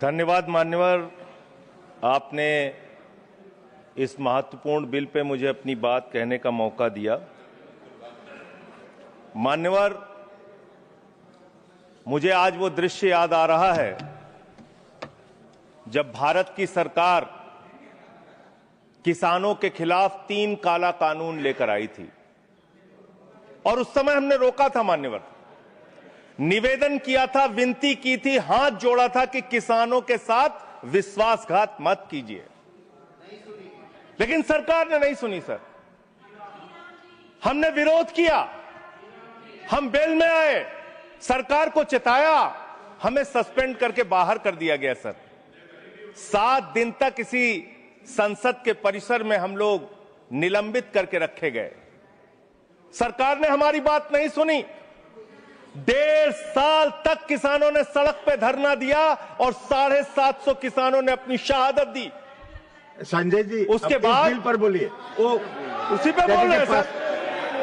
धन्यवाद मान्यवर, आपने इस महत्वपूर्ण बिल पे मुझे अपनी बात कहने का मौका दिया। मान्यवर, मुझे आज वो दृश्य याद आ रहा है जब भारत की सरकार किसानों के खिलाफ 3 काला कानून लेकर आई थी और उस समय हमने रोका था मान्यवर, निवेदन किया था, विनती की थी, हाथ जोड़ा था कि किसानों के साथ विश्वासघात मत कीजिए, लेकिन सरकार ने नहीं सुनी। सर, हमने विरोध किया, हम बेल में आए, सरकार को चिताया, हमें सस्पेंड करके बाहर कर दिया गया। सर, 7 दिन तक इसी संसद के परिसर में हम लोग निलंबित करके रखे गए। सरकार ने हमारी बात नहीं सुनी। 1.5 साल तक किसानों ने सड़क पे धरना दिया और 750 किसानों ने अपनी शहादत दी। संजय जी, उसके बाद बिल पर बोलिए। वो उसी पे बोल रहे हैं सर,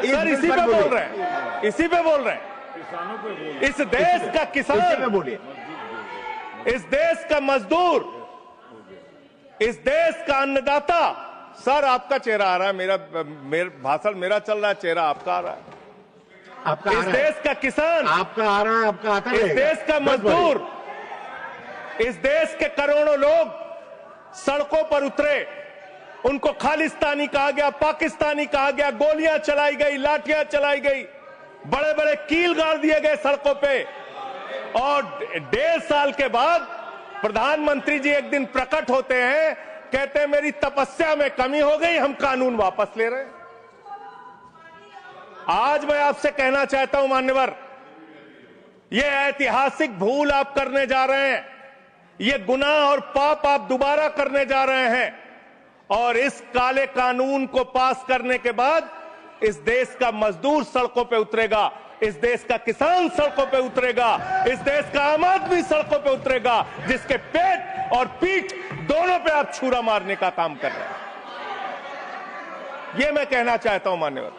इसी पे बोल रहे हैं, इसी पे बोल रहे हैं। इस देश का किसान, बोलिए, इस देश का मजदूर, इस देश का अन्नदाता। सर, आपका चेहरा आ रहा है, मेरा भाषण मेरा चल रहा है, चेहरा आपका आ रहा है। आपका इस देश का किसान, आपका आ रहा है, आपका आता है। इस देश का मजदूर, इस देश के करोड़ों लोग सड़कों पर उतरे, उनको खालिस्तानी कहा गया, पाकिस्तानी कहा गया, गोलियां चलाई गई, लाठियां चलाई गई, बड़े बड़े कील गाड़ दिए गए सड़कों पे। और 1.5 साल के बाद प्रधानमंत्री जी एक दिन प्रकट होते हैं, कहते हैं मेरी तपस्या में कमी हो गई, हम कानून वापस ले रहे हैं। आज मैं आपसे कहना चाहता हूं मान्यवर, यह ऐतिहासिक भूल आप करने जा रहे हैं, यह गुनाह और पाप आप दोबारा करने जा रहे हैं। और इस काले कानून को पास करने के बाद इस देश का मजदूर सड़कों पे उतरेगा, इस देश का किसान सड़कों पे उतरेगा, इस देश का आम आदमी सड़कों पे उतरेगा, जिसके पेट और पीठ दोनों पे आप छुरा मारने का काम कर रहे हैं। यह मैं कहना चाहता हूं मान्यवर।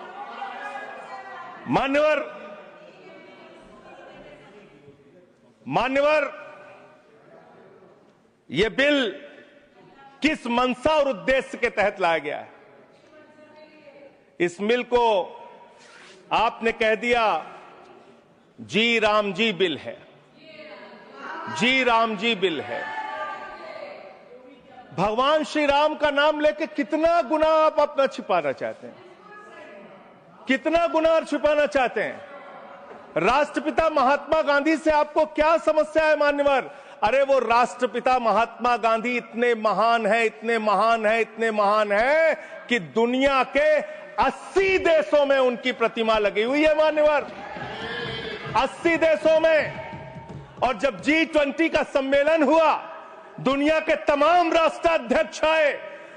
मान्यवर, यह बिल किस मंशा और उद्देश्य के तहत लाया गया है? इस बिल को आपने कह दिया जी राम जी बिल है, जी राम जी बिल है। भगवान श्री राम का नाम लेके कितना गुनाह आप अपना छिपाना चाहते हैं, कितना गुनाह छिपाना चाहते हैं? राष्ट्रपिता महात्मा गांधी से आपको क्या समस्या है मान्यवर? अरे वो राष्ट्रपिता महात्मा गांधी इतने महान है, इतने महान है, इतने महान है कि दुनिया के 80 देशों में उनकी प्रतिमा लगी हुई है मान्यवर, 80 देशों में। और जब G20 का सम्मेलन हुआ, दुनिया के तमाम राष्ट्राध्यक्ष आए,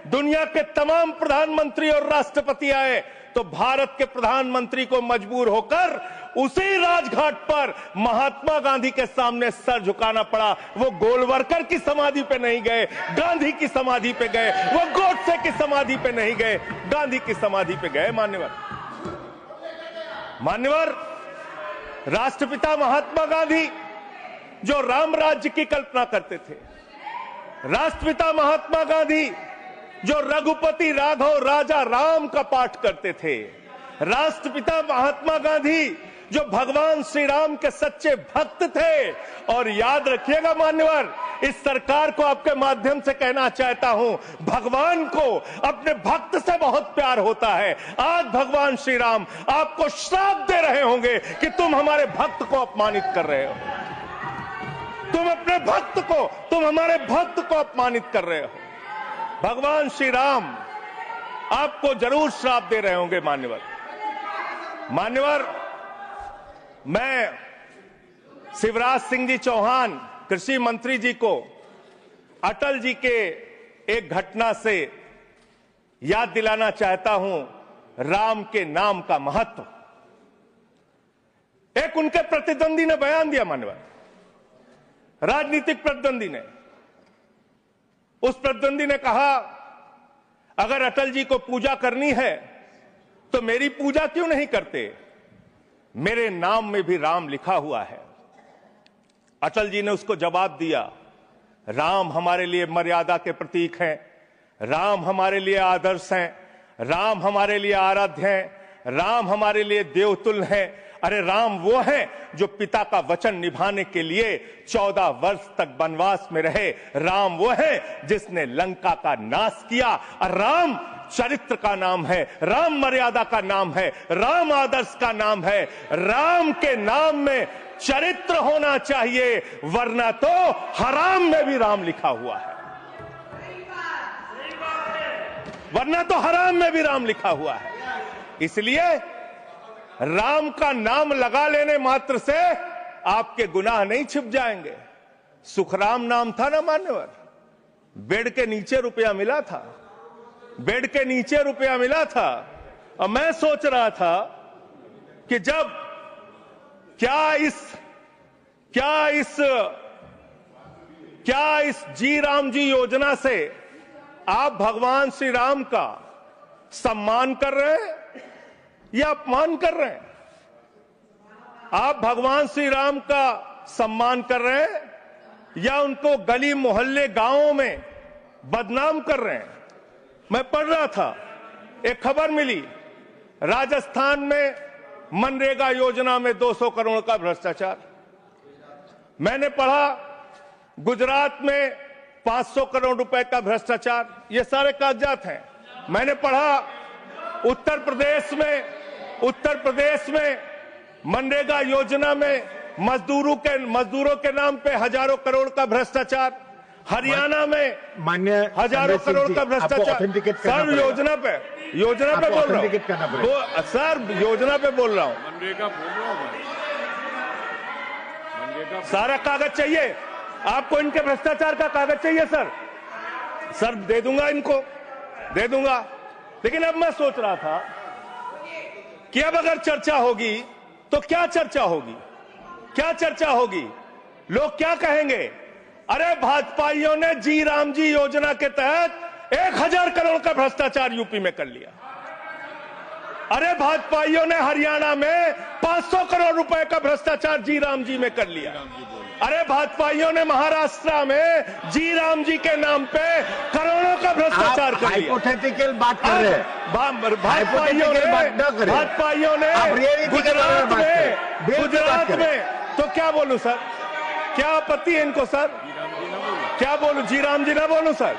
दुनिया के तमाम प्रधानमंत्री और राष्ट्रपति आए, तो भारत के प्रधानमंत्री को मजबूर होकर उसी राजघाट पर महात्मा गांधी के सामने सर झुकाना पड़ा। वो गोलवरकर की समाधि पे नहीं गए, गांधी की समाधि पे गए। वो गोडसे की समाधि पे नहीं गए, गांधी की समाधि पे गए। मान्यवर, राष्ट्रपिता महात्मा गांधी जो राम राज्य की कल्पना करते थे, राष्ट्रपिता महात्मा गांधी जो रघुपति राघव राजा राम का पाठ करते थे, राष्ट्रपिता महात्मा गांधी जो भगवान श्री राम के सच्चे भक्त थे। और याद रखिएगा मान्यवर, इस सरकार को आपके माध्यम से कहना चाहता हूं, भगवान को अपने भक्त से बहुत प्यार होता है। आज भगवान श्री राम आपको श्राप दे रहे होंगे कि तुम हमारे भक्त को अपमानित कर रहे हो, तुम अपने भक्त को, तुम हमारे भक्त को अपमानित कर रहे हो। भगवान श्री राम आपको जरूर श्राप दे रहे होंगे मान्यवर, मैं शिवराज सिंह जी चौहान कृषि मंत्री जी को अटल जी के एक घटना से याद दिलाना चाहता हूं, राम के नाम का महत्व। एक उनके प्रतिद्वंदी ने बयान दिया मान्यवर, राजनीतिक प्रतिद्वंदी ने। उस प्रतिद्वंदी ने कहा, अगर अटल जी को पूजा करनी है तो मेरी पूजा क्यों नहीं करते? मेरे नाम में भी राम लिखा हुआ है। अटल जी ने उसको जवाब दिया, राम हमारे लिए मर्यादा के प्रतीक हैं, राम हमारे लिए आदर्श हैं, राम हमारे लिए आराध्य हैं, राम हमारे लिए देवतुल्य हैं। अरे राम वो हैं जो पिता का वचन निभाने के लिए 14 वर्ष तक वनवास में रहे। राम वो हैं जिसने लंका का नाश किया। और राम चरित्र का नाम है, राम मर्यादा का नाम है, राम आदर्श का नाम है। राम के नाम में चरित्र होना चाहिए, वरना तो हराम में भी राम लिखा हुआ है, वरना तो हराम में भी राम लिखा हुआ है। इसलिए राम का नाम लगा लेने मात्र से आपके गुनाह नहीं छिप जाएंगे। सुखराम नाम था ना मान्यवर, बेड के नीचे रुपया मिला था, बेड के नीचे रुपया मिला था। और मैं सोच रहा था कि जब क्या इस जी राम जी योजना से आप भगवान श्री राम का सम्मान कर रहे हैं या अपमान कर रहे हैं? आप भगवान श्री राम का सम्मान कर रहे हैं या उनको गली मोहल्ले गांवों में बदनाम कर रहे हैं? मैं पढ़ रहा था, एक खबर मिली, राजस्थान में मनरेगा योजना में 200 करोड़ का भ्रष्टाचार। मैंने पढ़ा गुजरात में 500 करोड़ रुपए का भ्रष्टाचार। ये सारे कागजात हैं। मैंने पढ़ा उत्तर प्रदेश में मनरेगा योजना में मजदूरों के नाम पे हजारों करोड़ का भ्रष्टाचार। हरियाणा में मान्य हजारों करोड़ का भ्रष्टाचार। सर योजना पे बोल रहा हूँ सर, योजना पे बोल रहा हूँ। सारा कागज चाहिए आपको, इनके भ्रष्टाचार का कागज चाहिए सर दे दूंगा, इनको दे दूंगा। लेकिन अब मैं सोच रहा था कि अब अगर चर्चा होगी तो क्या चर्चा होगी? लोग क्या कहेंगे? अरे भाजपाइयों ने जी राम जी योजना के तहत 1000 करोड़ का भ्रष्टाचार यूपी में कर लिया। अरे भाजपाइयों ने हरियाणा में 500 करोड़ रुपए का भ्रष्टाचार जी राम जी में कर लिया। अरे भाजपाइयों ने महाराष्ट्र में जी राम जी के नाम पे करोड़ों का भ्रष्टाचार कर लिया। हाइपोथेटिकल बात कर रहे हैं। भाजपाइयों ने गुजरात में तो क्या बोलूं सर? क्या आपत्ति है इनको सर? क्या बोलूं? जी राम जी ना बोलूं सर?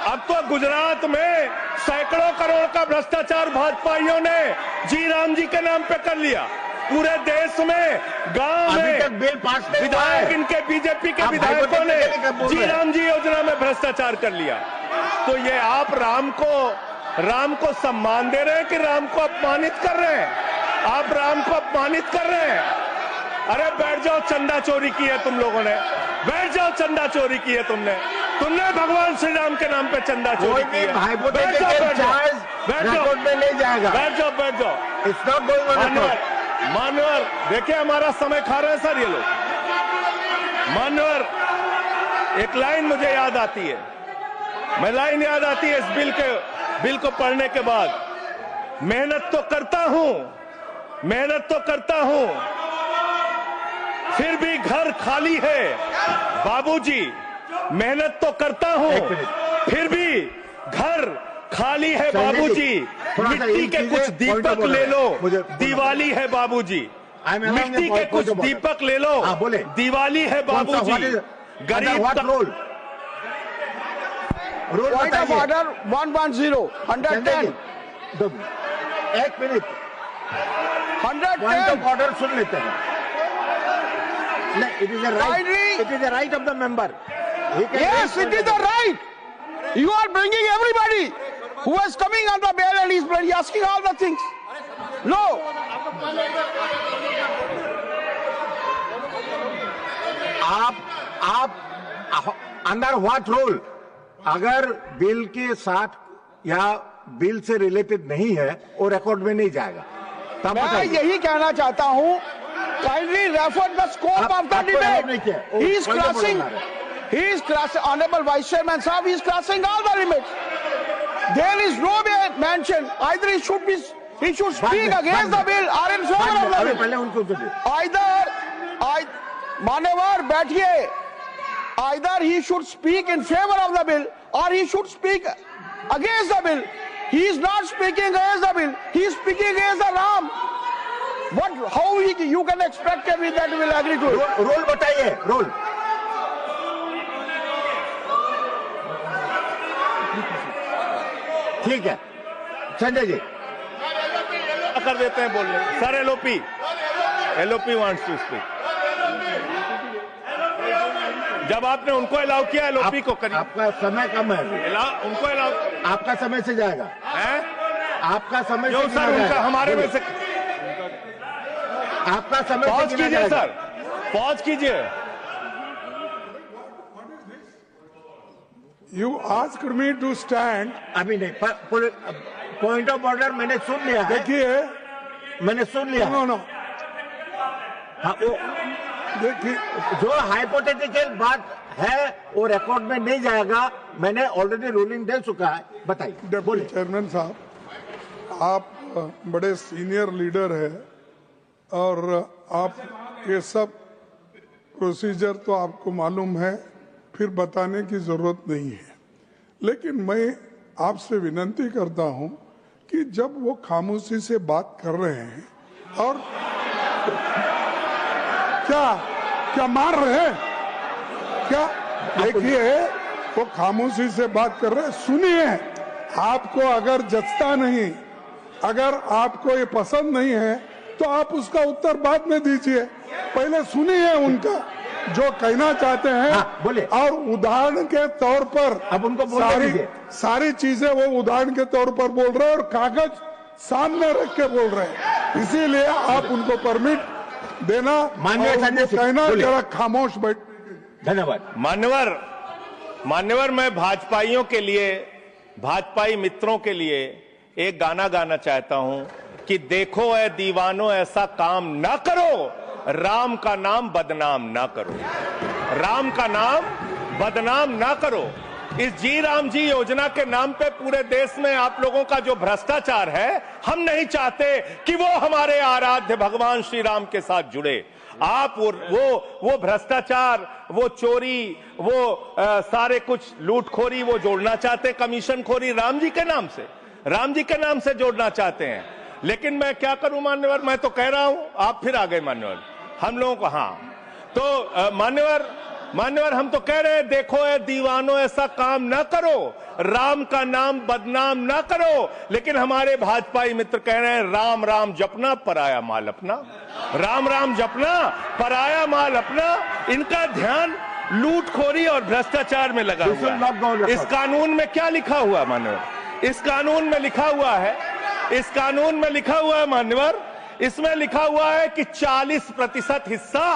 अब तो गुजरात में सैकड़ों करोड़ का भ्रष्टाचार भाजपाइयों ने जी राम जी के नाम पे कर लिया। पूरे देश में गांव में बिल पास विधायक इनके बीजेपी के विधायकों ने जी राम जी योजना में भ्रष्टाचार कर लिया। तो ये आप राम को सम्मान दे रहे हैं कि राम को अपमानित कर रहे हैं? आप राम को अपमानित कर रहे हैं। अरे बैठ जाओ, चंदा चोरी की है तुम लोगों ने, बैठ जाओ, चंदा चोरी की है तुमने भगवान श्री राम के नाम पे चंदा चोरी की है। बैठ जाओ, नहीं जाएगा। बैठ जाओ। It's not going on. मान्यवर देखिए हमारा समय खा रहे हैं सर ये लोग। मान्यवर एक लाइन मुझे याद आती है, इस बिल को पढ़ने के बाद। मेहनत तो करता हूं फिर भी घर खाली है बाबूजी। मेहनत तो करता हूं फिर भी घर खाली है बाबूजी। मिट्टी के कुछ दीपक ले लो, दिवाली है बाबूजी। मिट्टी के कुछ दीपक ले लो, दिवाली है बाबूजी। गरीब पॉइंट ऑफ ऑर्डर 110 110। एक मिनट, 110 ऑर्डर सुन लेते हैं। It is a right of the member. Yes, it is the right. You are bringing everybody who is coming on the bail and he's asking all the things. No. आप under what rule? अगर bill के साथ या bill से related नहीं है और record में नहीं जाएगा, तब मैं यही कहना चाहता हूं, kindly refer the scope of the debate. He is crossing, Honorable Vice Chairman Sahab, he is crossing all the limits. There is no mention, either he should speak against the bill or in favor of the bill. Either, मान्यवर बैठिए, Either he should speak in favor of the bill or he should speak against the bill. He is not speaking against the bill. He is speaking against the Ram. How you can expect that we will agree to it? Role बताइए, role. ठीक है, संजय जी कर देते हैं बोलने। Sir LOP wants to speak. जब आपने उनको अलाउ किया एलओपी को करिए। आपका समय कम है, उनको अलाउ, आपका समय से जाएगा है आपका समय जो से सर गिना उनका जाएगा। हमारे में से आपका समय पॉज से गिना कीजिए जाएगा। सर, पॉज कीजिए। You asked me to stand. अभी नहीं, पॉइंट ऑफ ऑर्डर मैंने सुन लिया है, देखिए, मैंने सुन लिया। नो हाँ, वो देखिए, जो हाइपोथेटिकल बात है वो रिकॉर्ड में नहीं जाएगा। मैंने ऑलरेडी रूलिंग दे चुका है। बताइए, डिप्टी चेयरमैन साहब, आप बड़े सीनियर लीडर है और आप ये सब प्रोसीजर तो आपको मालूम है, फिर बताने की जरूरत नहीं है। लेकिन मैं आपसे विनती करता हूं कि जब वो खामोशी से बात कर रहे हैं और क्या मार रहे हैं क्या? देखिए, वो खामोशी से बात कर रहे हैं, सुनिए। आपको अगर जचता नहीं, अगर आपको ये पसंद नहीं है तो आप उसका उत्तर बाद में दीजिए। पहले सुनिए उनका जो कहना चाहते हैं। हाँ, बोले। और उदाहरण के तौर पर अब उनको बोलने दीजिए। सारी चीजें वो उदाहरण के तौर पर बोल रहे हैं और कागज सामने रख के बोल रहे हैं, इसीलिए आप उनको परमिट देना, माननीय संजय सिंह, कहना बोलिए। जरा खामोश बैठ। धन्यवाद। मान्यवर, मैं भाजपाइयों के लिए, भाजपाई मित्रों के लिए एक गाना गाना चाहता हूं कि देखो ऐ दीवानो ऐसा काम ना करो, राम का नाम बदनाम ना करो, राम का नाम बदनाम ना करो। इस जी राम जी योजना के नाम पे पूरे देश में आप लोगों का जो भ्रष्टाचार है, हम नहीं चाहते कि वो हमारे आराध्य भगवान श्री राम के साथ जुड़े। आप वो भ्रष्टाचार, वो चोरी, वो सारे कुछ लूटखोरी वो जोड़ना चाहते, कमीशनखोरी राम जी के नाम से, राम जी के नाम से जोड़ना चाहते हैं। लेकिन मैं क्या करूं मान्यवर, मैं तो कह रहा हूं, आप फिर आ गए मान्यवर, हम लोगों को। हाँ तो मान्यवर हम तो कह रहे हैं, देखो ए दीवानो ऐसा काम ना करो, राम का नाम बदनाम ना करो। लेकिन हमारे भाजपाई मित्र कह रहे हैं राम राम जपना पराया माल अपना, राम राम जपना पराया माल अपना। इनका ध्यान लूटखोरी और भ्रष्टाचार में लगा हुआ है। इस कानून में क्या लिखा हुआ है मान्यवर? इस कानून में लिखा हुआ है, इस कानून में लिखा हुआ है मान्यवर, इसमें लिखा हुआ है कि 40% हिस्सा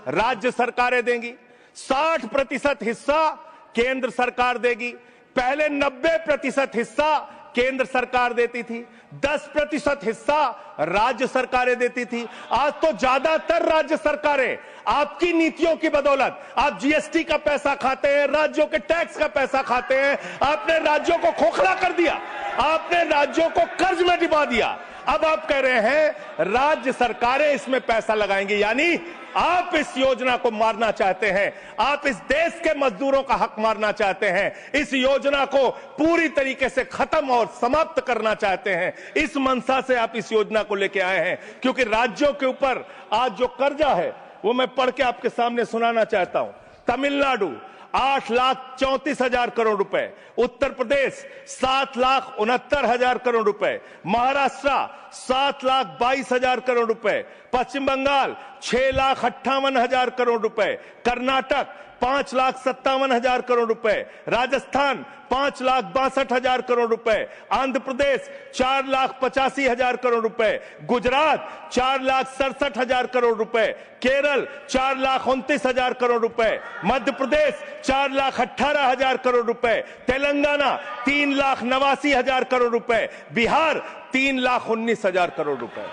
राज्य सरकारें देंगी, 60% हिस्सा केंद्र सरकार देगी। पहले 90% हिस्सा केंद्र सरकार देती थी, 10% हिस्सा राज्य सरकारें देती थी। आज तो ज्यादातर राज्य सरकारें आपकी नीतियों की बदौलत, आप जीएसटी का पैसा खाते हैं, राज्यों के टैक्स का पैसा खाते हैं, आपने राज्यों को खोखला कर दिया, आपने राज्यों को कर्ज में डुबा दिया। अब आप कह रहे हैं राज्य सरकारें इसमें पैसा लगाएंगी, यानी आप इस योजना को मारना चाहते हैं, आप इस देश के मजदूरों का हक मारना चाहते हैं, इस योजना को पूरी तरीके से खत्म और समाप्त करना चाहते हैं। इस मंशा से आप इस योजना को लेके आए हैं, क्योंकि राज्यों के ऊपर आज जो कर्जा है वो मैं पढ़ के आपके सामने सुनाना चाहता हूं। तमिलनाडु 8,34,000 करोड़ रुपए, उत्तर प्रदेश 7,69,000 करोड़ रुपए, महाराष्ट्र 7,22,000 करोड़ रुपए, पश्चिम बंगाल 6,58,000 करोड़ रुपए, कर्नाटक 5,57,000 करोड़ रुपए, राजस्थान 5,62,000 करोड़ रुपए, आंध्र प्रदेश 4,85,000 करोड़ रुपए, गुजरात 4,67,000 करोड़ रुपए, केरल 4,29,000 करोड़ रुपए, मध्य प्रदेश 4,18,000 करोड़ रुपए, तेलंगाना 3,89,000 करोड़ रुपए, बिहार 3,19,000 करोड़ रुपए।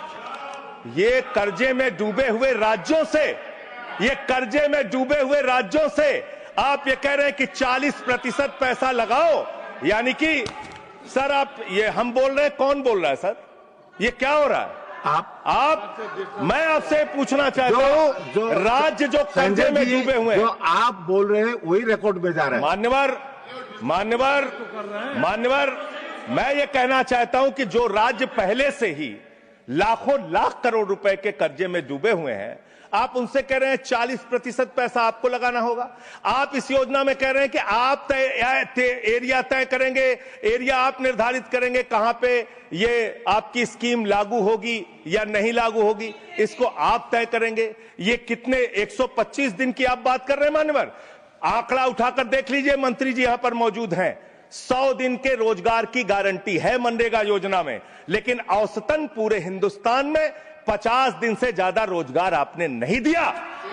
ये कर्जे में डूबे हुए राज्यों से, ये कर्जे में डूबे हुए राज्यों से आप ये कह रहे हैं कि 40% पैसा लगाओ, यानी कि सर आप ये हम बोल रहे हैं, कौन बोल रहा है सर? ये क्या हो रहा है? मैं आपसे पूछना चाहता हूं, राज्य जो कर्जे में डूबे हुए हैं, जो आप बोल रहे हैं वही रिकॉर्ड में जा रहा है। मान्यवर, मैं ये कहना चाहता हूं कि जो राज्य पहले से ही लाखों लाख करोड़ रुपए के कर्जे में डूबे हुए हैं, आप उनसे कह रहे हैं 40% पैसा आपको लगाना होगा। आप इस योजना में कह रहे हैं कि आप एरिया तय करेंगे, एरिया आप निर्धारित करेंगे कहां पे ये आपकी स्कीम लागू होगी या नहीं लागू होगी, इसको आप तय करेंगे। ये कितने 125 दिन की आप बात कर रहे हैं मान्यवर? आंकड़ा उठाकर देख लीजिए, मंत्री जी यहां पर मौजूद हैं। 100 दिन के रोजगार की गारंटी है मनरेगा योजना में, लेकिन औसतन पूरे हिंदुस्तान में 50 दिन से ज्यादा रोजगार आपने नहीं दिया।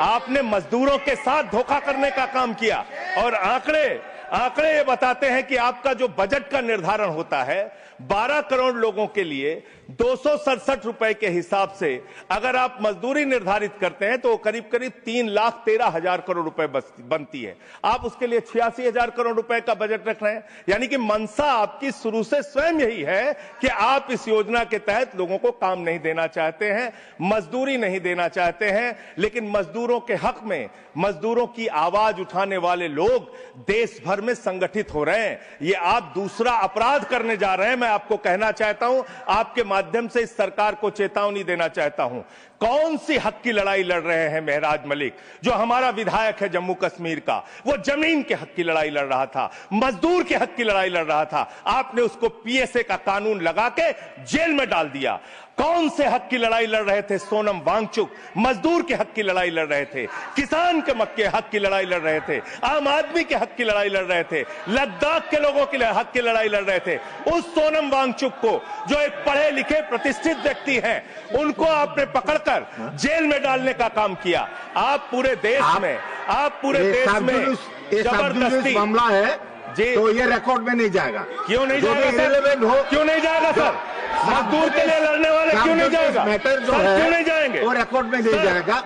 आपने मजदूरों के साथ धोखा करने का काम किया। और आंकड़े ये बताते हैं कि आपका जो बजट का निर्धारण होता है 12 करोड़ लोगों के लिए 267 रुपए के हिसाब से अगर आप मजदूरी निर्धारित करते हैं तो करीब करीब 3,13,000 करोड़ रुपए बनती है। आप उसके लिए 86,000 करोड़ रुपए का बजट रख रहे हैं। यानी कि मंशा आपकी शुरू से स्वयं यही है कि आप इस योजना के तहत लोगों को काम नहीं देना चाहते हैं, मजदूरी नहीं देना चाहते हैं। लेकिन मजदूरों के हक में, मजदूरों की आवाज उठाने वाले लोग देश भर में संगठित हो रहे हैं। ये आप दूसरा अपराध करने जा रहे हैं। मैं आपको कहना चाहता हूं, आपके माध्यम से इस सरकार को चेतावनी देना चाहता हूं। कौन सी हक की लड़ाई लड़ रहे हैं महराज मलिक, जो हमारा विधायक है जम्मू कश्मीर का? वो जमीन के हक की लड़ाई लड़ रहा था, मजदूर के हक की लड़ाई लड़ रहा था। आपने उसको पीएसए का कानून लगा के जेल में डाल दिया। कौन से हक की लड़ाई लड़ रहे थे सोनम वांगचुक? मजदूर के हक की लड़ाई लड़ रहे थे, किसान के हक की लड़ाई लड़ रहे थे, आम आदमी के हक की लड़ाई लड़ रहे थे, लद्दाख के लोगों के हक की लड़ाई लड़ रहे थे। उस सोनम वांगचुक को, जो एक पढ़े लिखे प्रतिष्ठित व्यक्ति हैं, उनको आपने पकड़कर जेल में डालने का काम किया। आप पूरे देश में जबरदस्ती मामला है जी, तो ये रिकॉर्ड में नहीं जाएगा। क्यों नहीं जाएगा सर? क्यों नहीं जाएगा सर? मजदूर के लिए लड़ने वाले क्यों नहीं जाएगा? मैटर जो सर, है क्यों नहीं जाएंगे? वो रिकॉर्ड में नहीं जाएगा।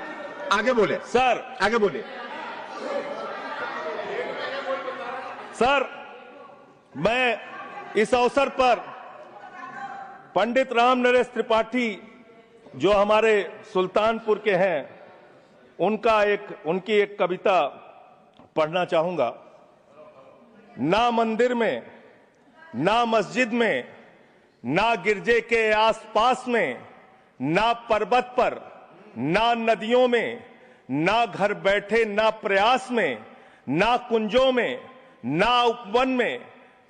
आगे बोले सर, आगे बोले सर। मैं इस अवसर पर पंडित राम नरेश त्रिपाठी जो हमारे सुल्तानपुर के हैं, उनकी एक कविता पढ़ना चाहूंगा। ना मंदिर में, ना मस्जिद में, ना गिरजे के आसपास में, ना पर्वत पर, ना नदियों में, ना घर बैठे, ना प्रयास में, ना कुंजों में, ना उपवन में,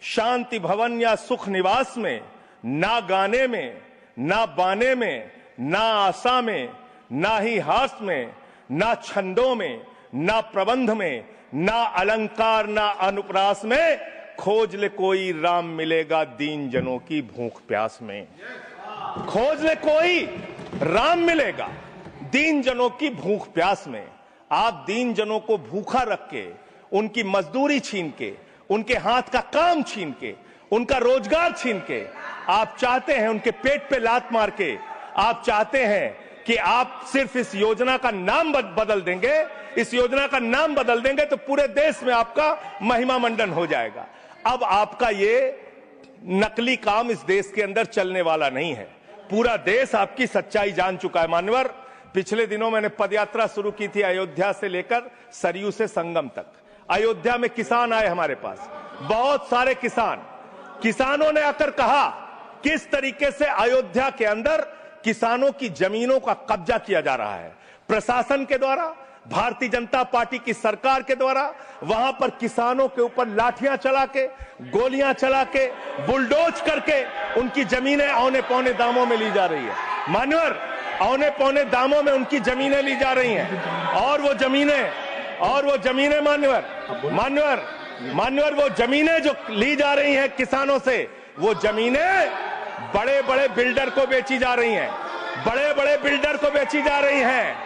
शांति भवन या सुख निवास में, ना गाने में, ना बाने में, ना आशा में, ना ही हास में, ना छंदों में, ना प्रबंध में, ना अलंकार, ना अनुप्रास में, खोज ले कोई राम मिलेगा दीन जनों की भूख प्यास में। खोज ले कोई राम मिलेगा दीन जनों की भूख प्यास में। आप दीन जनों को भूखा रख के, उनकी मजदूरी छीन के, उनके हाथ का काम छीन के, उनका रोजगार छीन के, आप चाहते हैं उनके पेट पे लात मार के, आप चाहते हैं कि आप सिर्फ इस योजना का नाम बदल देंगे, इस योजना का नाम बदल देंगे तो पूरे देश में आपका महिमा मंडन हो जाएगा। अब आपका ये नकली काम इस देश के अंदर चलने वाला नहीं है। पूरा देश आपकी सच्चाई जान चुका है मान्यवर। पिछले दिनों मैंने पदयात्रा शुरू की थी अयोध्या से लेकर सरयू से संगम तक। अयोध्या में किसान आए हमारे पास, बहुत सारे किसानों ने आकर कहा किस तरीके से अयोध्या के अंदर किसानों की जमीनों का कब्जा किया जा रहा है प्रशासन के द्वारा, भारतीय जनता पार्टी की सरकार के द्वारा। वहां पर किसानों के ऊपर लाठियां चला के, गोलियां चला के, बुलडोज करके उनकी जमीनें औने पौने दामों में ली जा रही है मान्यवर। औने पौने दामों में उनकी जमीनें ली जा रही हैं। और वो जमीनें मान्यवर वो जमीनें जो ली जा रही हैं किसानों से, वो जमीनें बड़े बड़े बिल्डर को बेची जा रही हैं,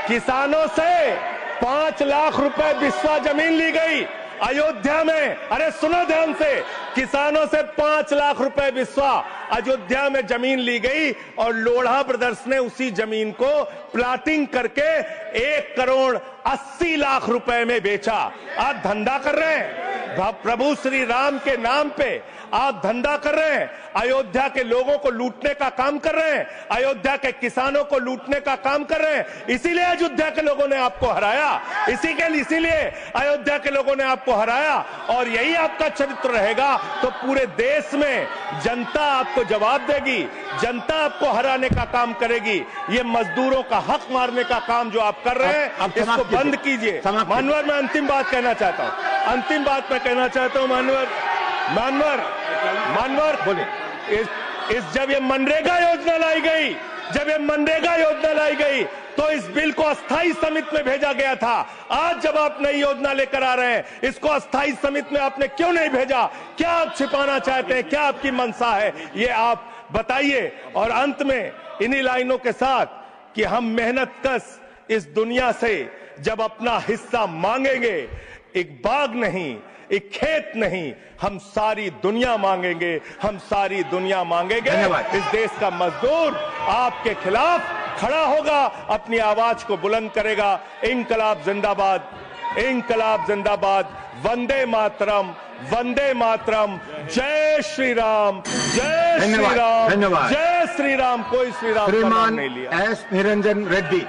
किसानों से 5 लाख रुपए बिस्वा जमीन ली गई अयोध्या में। अरे सुनो ध्यान से, किसानों से 5 लाख रुपए बिस्वा अयोध्या में जमीन ली गई और लोढ़ा ब्रदर्स ने उसी जमीन को प्लाटिंग करके 1 करोड़ 80 लाख रुपए में बेचा। आप धंधा कर रहे हैं। प्रभु श्री राम के नाम पे आप धंधा कर रहे हैं, अयोध्या के लोगों को लूटने का काम कर रहे हैं, अयोध्या के किसानों को लूटने का काम कर रहे हैं। इसीलिए अयोध्या के लोगों ने आपको हराया, इसीलिए अयोध्या के लोगों ने आपको हराया। और यही आपका चरित्र रहेगा तो पूरे देश में जनता आपको जवाब देगी, जनता आपको हराने का काम करेगी। ये मजदूरों का हक मारने का काम जो आप कर रहे हैं, इसको बंद कीजिए। मानवर, मैं अंतिम बात कहना चाहता हूं, मानवर बोले, जब ये मनरेगा योजना लाई गई तो इस बिल को अस्थायी समिति में भेजा गया था। आज जब आप नई योजना लेकर आ रहे हैं, इसको अस्थायी समिति में आपने क्यों नहीं भेजा? क्या आप छिपाना चाहते हैं? क्या आपकी मंशा है? ये आप बताइए। और अंत में इन्हीं लाइनों के साथ कि हम मेहनत कश इस दुनिया से जब अपना हिस्सा मांगेंगे, एक बाग नहीं, एक खेत नहीं, हम सारी दुनिया मांगेंगे, इस देश का मजदूर आपके खिलाफ खड़ा होगा, अपनी आवाज को बुलंद करेगा। इंकलाब जिंदाबाद, वंदे मातरम, जय श्री राम, जय श्री राम। कोई श्री राम का नाम नहीं लिया। एस निरंजन रेड्डी।